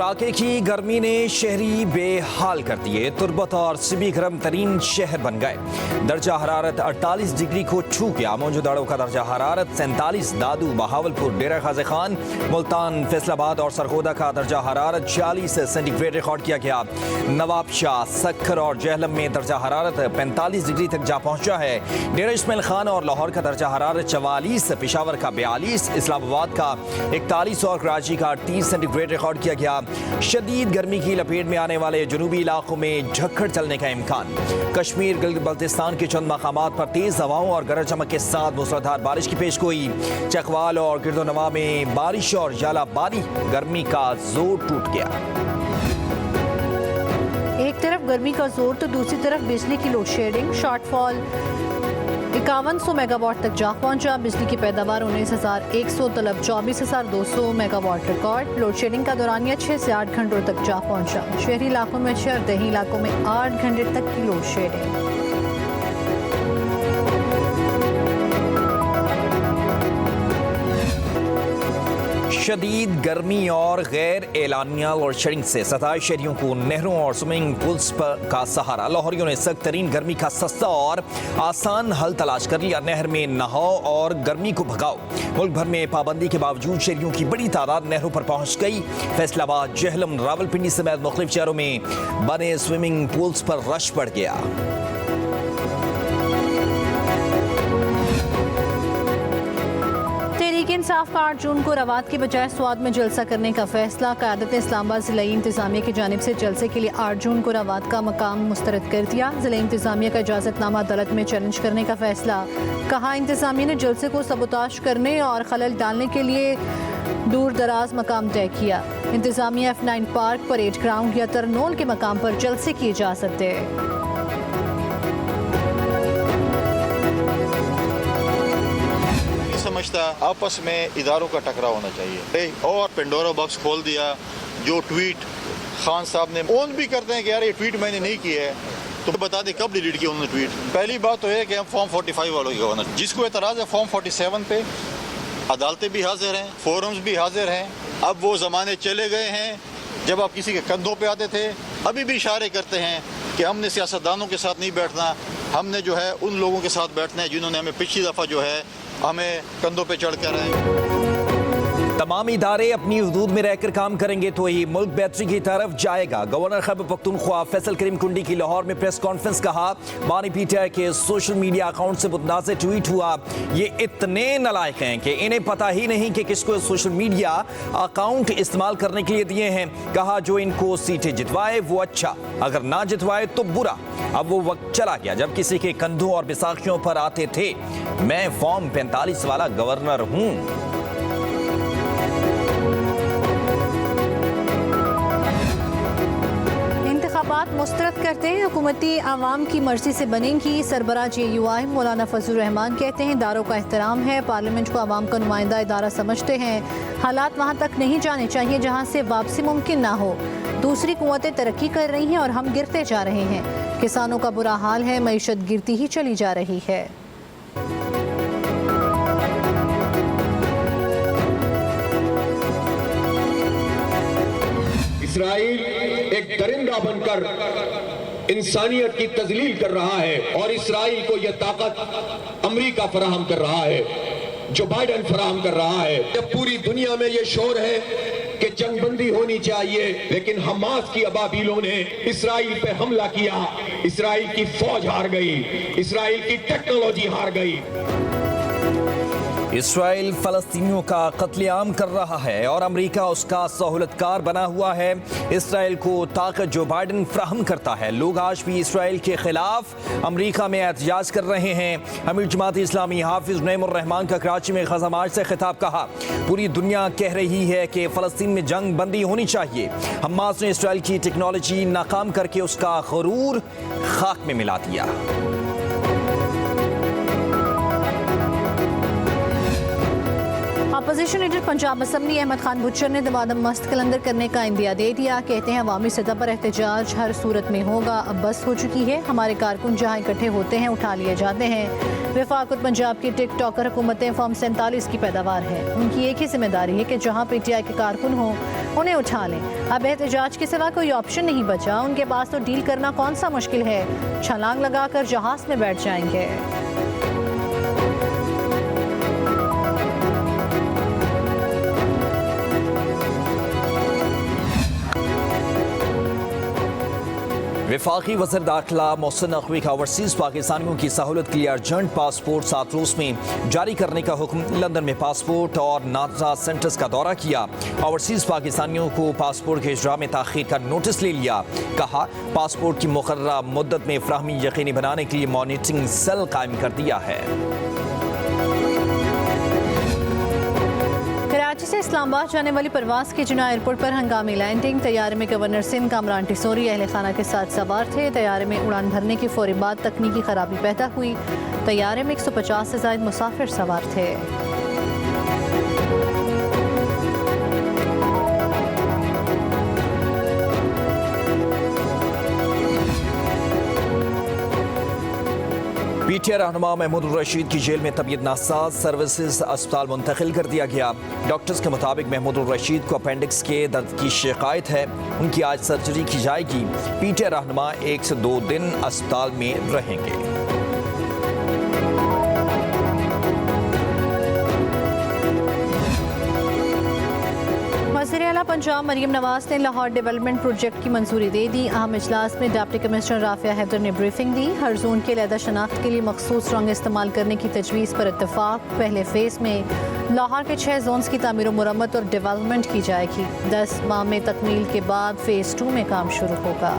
कड़ाके की गर्मी ने शहरी बेहाल कर दिए। तुर्बत और सिबी गर्म तरीन शहर बन गए। दर्जा हरारत 48 डिग्री को छू गया। मौजूदा का दर्जा हरारत 47। दादू, बहावलपुर, डेरा गाजी खान, मुल्तान, फैसलाबाद और सरगोदा का दर्जा हरारत 46 सेंटीग्रेड रिकॉर्ड किया गया। नवाबशाह, सक्खर और जहलम में दर्जा हरारत 45 डिग्री तक जा पहुंचा है। डेरा इस्माइल खान और लाहौर का दर्जा हरारत 44, पेशावर का 42, इस्लामाबाद का 41 और कराची का 30 सेंटीग्रेड रिकॉर्ड किया गया। शदीद गर्मी की लपेट में आने वाले जनूबी इलाकों में झक्कड़ चलने का इम्कान। कश्मीर, गिलगित बल्तिस्तान के चंद मकामात पर तेज हवाओं और गरज चमक के साथ मूसलाधार बारिश की पेशगोई। चकवाल और गिरदोनवा में बारिश और जालाबारी, गर्मी का जोर टूट गया। एक तरफ गर्मी का जोर तो दूसरी तरफ बिजली की लोड शेडिंग। शॉर्टफॉल 5100 मेगावाट तक जा पहुंचा। बिजली की पैदावार 19,100, तलब 24,200 मेगावाट रिकॉर्ड। लोड शेडिंग का दौरानिया 6 से 8 घंटों तक जा पहुंचा। शहरी इलाकों में 6 और देही इलाकों में 8 घंटे तक की लोड शेडिंग। शदीद गर्मी और गैर एलानिया लोड शेडिंग से 27 शहरियों को नहरों और स्विमिंग पूल्स का सहारा। लाहौरियों ने सख्त तरीन गर्मी का सस्ता और आसान हल तलाश कर लिया। नहर में नहाओ और गर्मी को भगाओ। मुल्क भर में पाबंदी के बावजूद शहरियों की बड़ी तादाद नहरों पर पहुंच गई। फैसलाबाद, जहलम, रावलपिंडी समेत मुख्तलिफ शहरों में बने स्विमिंग पूल्स पर रश बढ़ गया। इंसाफ का 8 जून को रवात की बजाय स्वाद में जलसा करने का फैसला। क़यादत इस्लामाबाद ज़िला इंतज़ामिया की जानिब से जलसे के लिए 8 जून को रवात का मकाम मुस्तरद कर दिया। ज़िला इंतज़ामिया का इजाज़तनामा अदालत में चैलेंज करने का फैसला। कहा, इंतज़ामिया ने जलसे को सबोताश करने और खलल डालने के लिए दूर दराज मकाम तय किया। इंतज़ामिया F9 पार्क, परेड ग्राउंड या तरनोल के मकाम पर जलसे की इजाज़त दे। समझता आपस में इदारों का टकराव होना चाहिए और पेंडोरा बॉक्स खोल दिया। जो ट्वीट खान साहब ने ओन भी करते हैं कि यार ये ट्वीट मैंने नहीं किया है, तो बता दें कब डिलीट किया उन्होंने ट्वीट। पहली बात तो है कि हम फॉर्म 45 वालों की गवर्नर, जिसको एतराज़ है फॉर्म 47 पे, अदालतें भी हाजिर हैं, फोरम्स भी हाजिर हैं। अब वो ज़माने चले गए हैं जब आप किसी के कंधों पे आते थे। अभी भी इशारे करते हैं कि हमने सियासतदानों के साथ नहीं बैठना, हमने जो है उन लोगों के साथ बैठना है जिन्होंने हमें पिछली दफ़ा जो है हमें कंधों पे चढ़ कर आए। तमाम इदारे अपनी हुदूद में रहकर काम करेंगे तो ही मुल्क बेहतरी की तरफ जाएगा। गवर्नर खैबर पख्तूनख्वा फैसल करीम कुंडी की लाहौर में प्रेस कॉन्फ्रेंस। कहा, बानी पीटीआई के सोशल मीडिया अकाउंट से मुतनाज़ ट्वीट हुआ। ये इतने नालायक हैं कि इन्हें पता ही नहीं कि किसको सोशल मीडिया अकाउंट इस्तेमाल करने के लिए दिए हैं। कहा, जो इनको सीटें जितवाए वो अच्छा, अगर ना जितवाए तो बुरा। अब वो वक्त चला गया जब किसी के कंधों और बैसाखियों पर आते थे। मैं फॉर्म 45 वाला गवर्नर हूँ। इंतखाबात मुस्तरद करते हैं, हुकूमती आवाम की मर्जी से बनेंगी। सरबराह JUI मौलाना फजलुर रहमान कहते हैं, इदारों का एहतराम है, पार्लियामेंट को आवाम का नुमाइंदा इदारा समझते हैं। हालात वहाँ तक नहीं जाने चाहिए जहाँ से वापसी मुमकिन ना हो। दूसरी कुव्वतें तरक्की कर रही हैं और हम गिरते जा रहे हैं। किसानों का बुरा हाल है, मईशत गिरती ही चली जा रही है। इस्राइल एक दरिंदा बनकर इंसानियत की तजलील कर रहा है और इस्राइल को यह ताकत अमेरिका फराहम कर रहा है, जो बाइडेन फराहम कर रहा है। जब पूरी दुनिया में यह शोर है कि जंगबंदी होनी चाहिए, लेकिन हमास की अबाबीलों ने इस्राइल पे हमला किया। इस्राइल की फौज हार गई, इस्राइल की टेक्नोलॉजी हार गई। इसराइल फलस्तीनियों का कत्लेआम कर रहा है और अमेरिका उसका सहूलतकार बना हुआ है। इसराइल को ताकत जो बाइडेन फ्राहम करता है। लोग आज भी इसराइल के खिलाफ अमेरिका में एहतजाज कर रहे हैं। अमीर जमात इस्लामी हाफिज नईमुर रहमान का कराची में गज़ा मार्च से खिताब। कहा, पूरी दुनिया कह रही है कि फ़लस्तीन में जंग बंदी होनी चाहिए। हमास ने इसराइल की टेक्नोलॉजी नाकाम करके उसका गुरूर खाक में मिला दिया। Opposition leader Punjab assembly Ahmad Khan Bhachar ने दमादम मस्त कलंदर करने का इंदिया दे दिया। कहते हैं अवामी सतह पर एहतजाज हर सूरत में होगा, अब बस हो चुकी है। हमारे कारकुन जहाँ इकट्ठे होते हैं उठा लिए जाते हैं। वफाक और पंजाब की टिकटॉकर हुकूमतें फॉर्म 47 की पैदावार है। उनकी एक ही जिम्मेदारी है कि जहाँ PTI के कारकुन हों उन्हें उठा लें। अब एहतजाज के सिवा कोई ऑप्शन नहीं बचा। उनके पास तो डील करना कौन सा मुश्किल है, छलांग लगाकर जहाज में बैठ जाएंगे। वफाकी वज़ीर दाखिला मोहसिन नकवी का ओवरसीज़ पाकिस्तानियों की सहूलत के लिए अर्जेंट पासपोर्ट 7 रोज़ में जारी करने का हुक्म। लंदन में पासपोर्ट और नादरा सेंटर्स का दौरा किया। ओवरसीज़ पाकिस्तानियों को पासपोर्ट के इजरा में ताख़ीर का नोटिस ले लिया। कहा पासपोर्ट की मुकर्ररा मुद्दत में फ़राहमी यकीनी बनाने के लिए मॉनिटरिंग सेल कायम कर दिया है। कराची से इस्लामाबाद जाने वाली परवाज के जिन्ना एयरपोर्ट पर हंगामी लैंडिंग। तैयारे में गवर्नर सिंध कामरान टिसोरी अहले खाना के साथ सवार थे। तैयारे में उड़ान भरने की फौरी बाद तकनीकी खराबी पैदा हुई। तैयारे में 150 से ज़ायद मुसाफिर सवार थे। PTI रहनुमा महमूद रशीद की जेल में तबीयत नासाज, सर्विसेज अस्पताल मुंतकिल कर दिया गया। डॉक्टर्स के मुताबिक महमूद रशीद को अपेंडिक्स के दर्द की शिकायत है। उनकी आज सर्जरी की जाएगी। PTI रहनुमा 1 से 2 दिन अस्पताल में रहेंगे। वज़ीर आला पंजाब मरीम नवाज ने लाहौर डेवलपमेंट प्रोजेक्ट की मंजूरी दे दी। अहम इजलास में डिप्टी कमिश्नर राफिया हैदर ने ब्रीफिंग दी। हर जोन के अलहदा शनाख्त के लिए मखसूस रंग इस्तेमाल करने की तजवीज़ पर इत्तफाक। पहले फेज़ में लाहौर के 6 जोन्स की तामीर मुरम्मत और डेवलपमेंट की जाएगी। 10 माह में तकमील के बाद फेज़ 2 में काम शुरू होगा।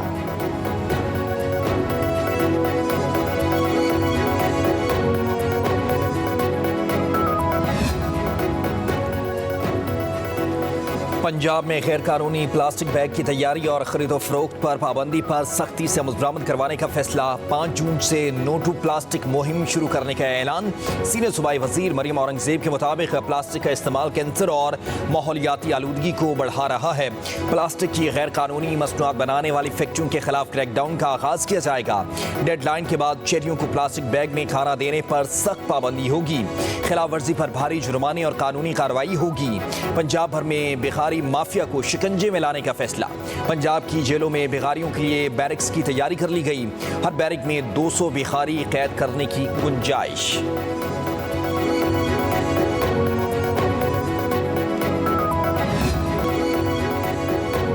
पंजाब में गैर कानूनी प्लास्टिक बैग की तैयारी और खरीदो फरोख्त पर पाबंदी पर सख्ती से बरामद करवाने का फैसला। 5 जून से नो टू प्लास्टिक मुहिम शुरू करने का ऐलान। सीनियर सूबाई वजीर मरियम औरंगजेब के मुताबिक प्लास्टिक का इस्तेमाल कैंसर और माहौलियाती आलूदगी को बढ़ा रहा है। प्लास्टिक की गैर कानूनी मसनूआत बनाने वाली फैक्ट्रियों के खिलाफ क्रैकडाउन का आगाज किया जाएगा। डेडलाइन के बाद चेरियों को प्लास्टिक बैग में खाना देने पर सख्त पाबंदी होगी। खिलाफ वर्जी पर भारी जुर्माने और कानूनी कार्रवाई होगी। पंजाब भर में बेखारी माफिया को शिकंजे में लाने का फैसला। पंजाब की जेलों में बेगारियों के लिए बैरक्स की तैयारी कर ली गई। हर बैरक में 200 बेखारी कैद करने की गुंजाइश।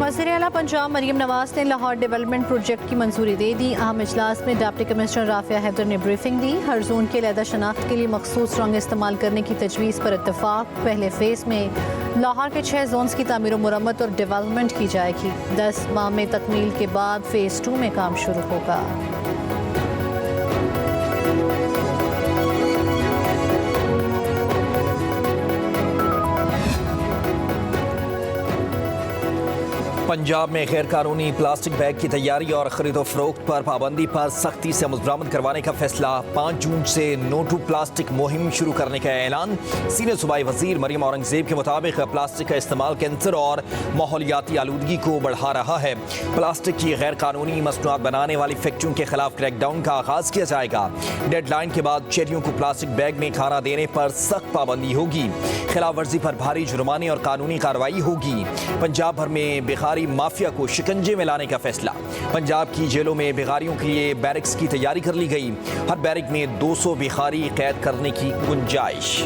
वज़ीर आला पंजाब मरीम नवाज ने लाहौर डेवलपमेंट प्रोजेक्ट की मंजूरी दे दी। अहम इजलास में डिप्टी कमिश्नर राफिया हैदर ने ब्रीफिंग दी। हर जोन के अलहदा शनाख्त के लिए मखसूस रंग इस्तेमाल करने की तजवीज़ पर इत्तफाक। पहले फेज़ में लाहौर के 6 जोन्स की तामीर मुरम्मत और डेवलपमेंट की जाएगी। 10 माह में तकमील के बाद फेज़ 2 में काम शुरू होगा। पंजाब में गैर कानूनी प्लास्टिक बैग की तैयारी और खरीदो फरोख्त पर पाबंदी पर सख्ती से बरामद करवाने का फैसला। 5 जून से नो टू प्लास्टिक मुहिम शुरू करने का ऐलान। सीनियर सूबाई वजीर मरियम औरंगजेब के मुताबिक प्लास्टिक का इस्तेमाल कैंसर और माहौलियाती आलूदगी को बढ़ा रहा है। प्लास्टिक की गैर कानूनी मसनूआत बनाने वाली फैक्ट्रियों के खिलाफ क्रैकडाउन का आगाज किया जाएगा। डेडलाइन के बाद चेरियों को प्लास्टिक बैग में खाना देने पर सख्त पाबंदी होगी। खिलाफ वर्जी पर भारी जुर्माने और कानूनी कार्रवाई होगी। पंजाब भर में बेखारी माफिया को शिकंजे में लाने का फैसला। पंजाब की जेलों में बेगारियों के लिए बैरक्स की तैयारी कर ली गई। हर बैरक में 200 बेखारी कैद करने की गुंजाइश।